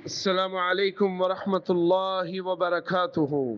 السلام عليكم ورحمة الله وبركاته.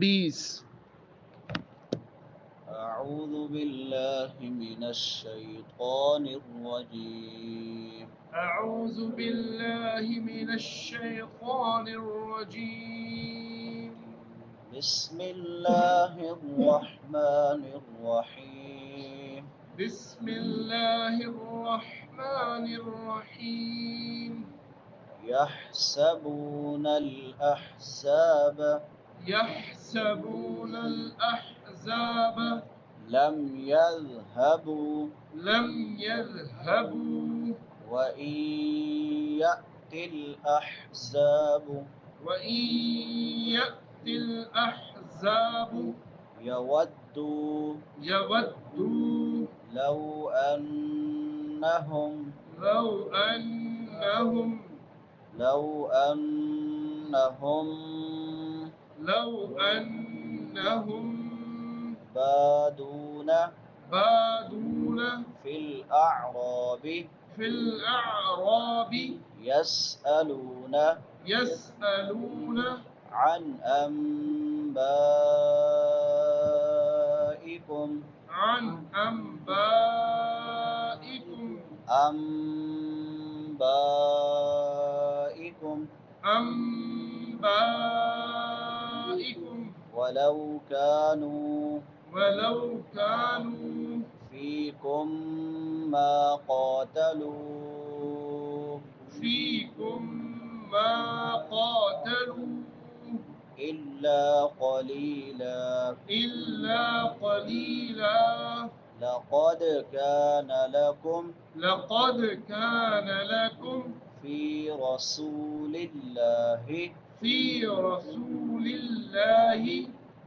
20। أعوذ بالله من الشيطان الرجيم أعوذ بالله من الشيطان الرجيم بسم الله الرحمن الرحيم بسم الله الرحمن الرحيم يحسبون الأحزاب يحسبون الأحزاب لم يذهبوا لم يذهبوا وإن يأتي الأحزاب وإن يأتي الأحزاب يودوا يودوا لو أنهم لو أنهم لو أنهم لو أنهم بادون بادون في الأعراب في الأعراب يسألون عن أنبائكم عن أنبائكم أنبائكم ولو كانوا فيكم ما قاتلوا إلا قليلا لقد كان لكم في رسول الله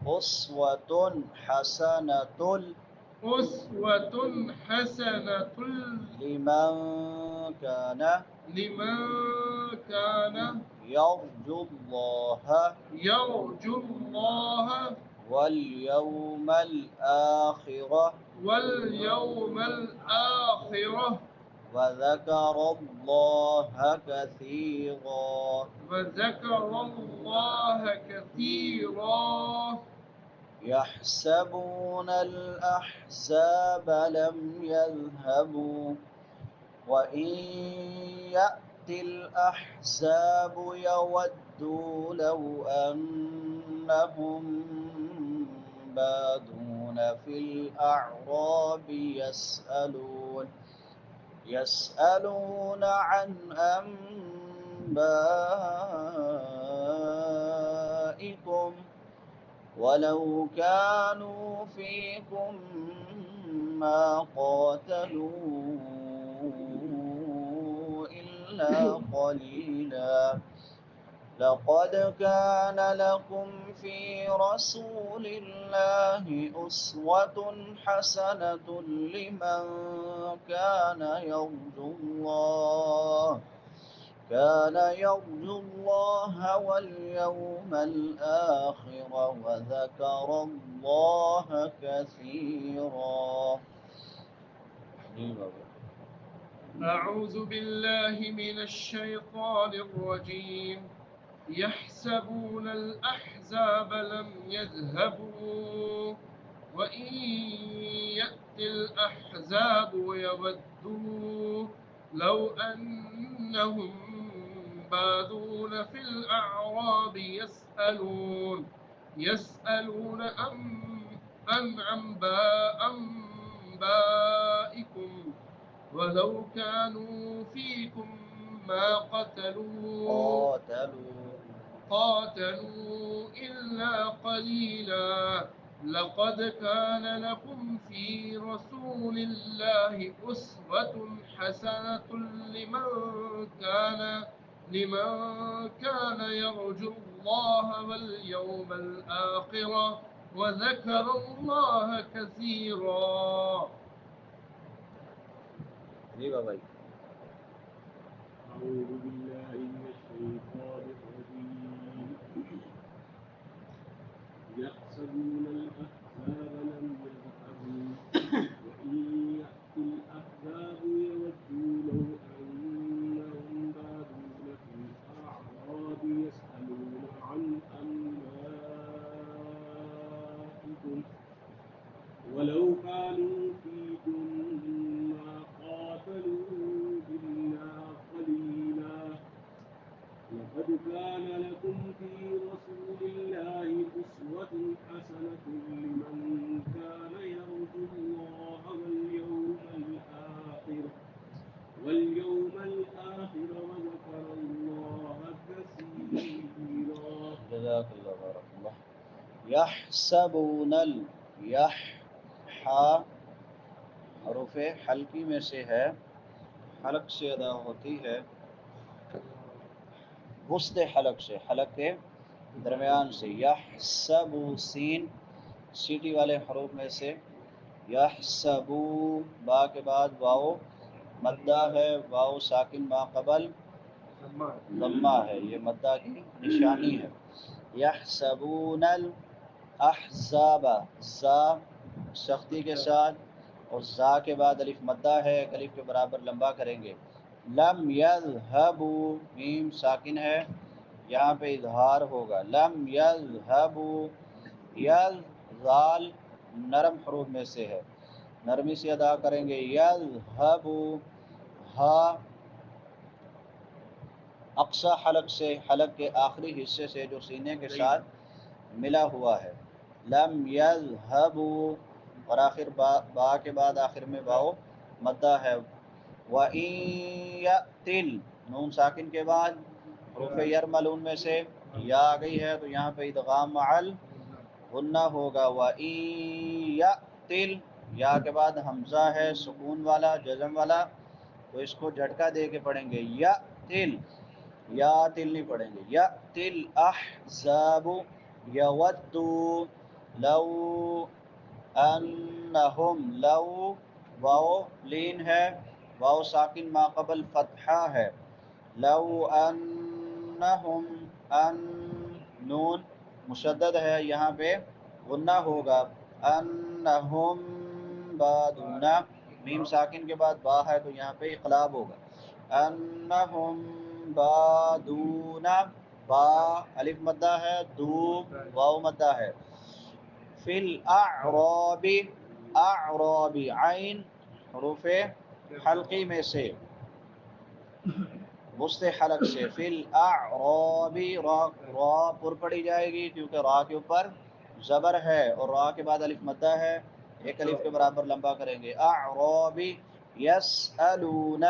أسوة حسنة لمن كان يرجو الله واليوم الآخر وذكر الله كثيرا يحسبون الأحزاب لم يذهبوا وإن يأتي الأحزاب يودوا لو أنهم بادون في الأعراب يسألون عن أنبائكم ولو كانوا فيكم ما قاتلوا إلا قليلا لقد كان لكم في رسول الله أسوة حسنة لمن كان يرجو الله واليوم الآخر وذكر الله كثيرا. أعوذ بالله من الشيطان الرجيم يحسبون الأحزاب لم يذهبوا وإن يأتي الأحزاب يودوا لو أنهم بادون في الأعراب يسألون عن أنبائكم ولو كانوا فيكم ما قاتلوا إلا قليلا لقد كان لكم في رسول الله أسوة حسنة لمن كان يرجو الله واليوم الآخر وذكر الله كثيرا. أعوذ بالله من الشيطان الرجيم يحسبون الأحزاب لم يذهبوا كانوا فيكم ما قاتلوا إلا قليلا لقد كان لكم في رسول الله أسوة حسنة لمن كان يرجو الله واليوم الآخر وذكر الله كثيرا. جزاک اللہ بارک اللہ. یحسبون حا حروف حلقی میں سے ہے، حلق سے ادا ہوتی ہے، وسط حلق سے، حلق کے درمیان سے. یحسبو سین سیٹی والے حروف میں سے. یحسبو با کے بعد واو مدہ ہے، واو ساکن ما قبل ضمہ ہے، یہ مدہ کی نشانی ہے. یحسبون الاحزاب زا سختی کے ساتھ اور زا کے بعد الف مدہ ہے، ایک الف کے برابر لمبا کریں گے. لم یذهبوا میم ساکن ہے، یہاں پہ اظہار ہوگا. لم یذهبوا یذال نرم حروف میں سے ہے، نرمی سے ادا کریں گے. یذهبوا ہا اقصی حلق سے، حلق کے آخری حصے سے جو سینے کے ساتھ ملا ہوا ہے. لم یذهبوا اور آخر با کے بعد آخر میں واو مدہ ہے. وَإِن يَأْتِلْ نون ساکن کے بعد حروف یرملون میں سے یا آ گئی ہے تو یہاں پہ ادغام مع غنہ ہوگا. وَإِن يَأْتِلْ یا کے بعد حمزہ ہے سکون والا جزم والا، تو اس کو جھٹکا دے کے پڑھیں گے. یَأْتِلْ یا تل نہیں پڑھیں گے. یَأْتِلْ احزاب یودوا لو انہم لو واو لین ہے، واو ساکن ما قبل فتحہ ہے. لو انہم ان نون مشدد ہے، یہاں پہ غنہ ہوگا. انہم بادونا میم ساکن کے بعد با ہے تو یہاں پہ اقلاب ہوگا. انہم بادونا با الف مدہ ہے، دو واو مدہ ہے. فی الاعراب اعراب عین حروف حلقی میں سے وسط حلق سے. فی الاعراب را پر پڑی جائے گی کیونکہ را کے اوپر زبر ہے اور را کے بعد الف مدہ ہے، ایک الف کے برابر لمبا کریں گے. اعراب یسألون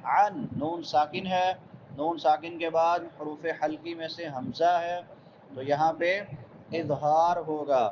عن نون ساکن ہے، نون ساکن کے بعد حروف حلقی میں سے حمزہ ہے تو یہاں پہ اظہار ہوگا.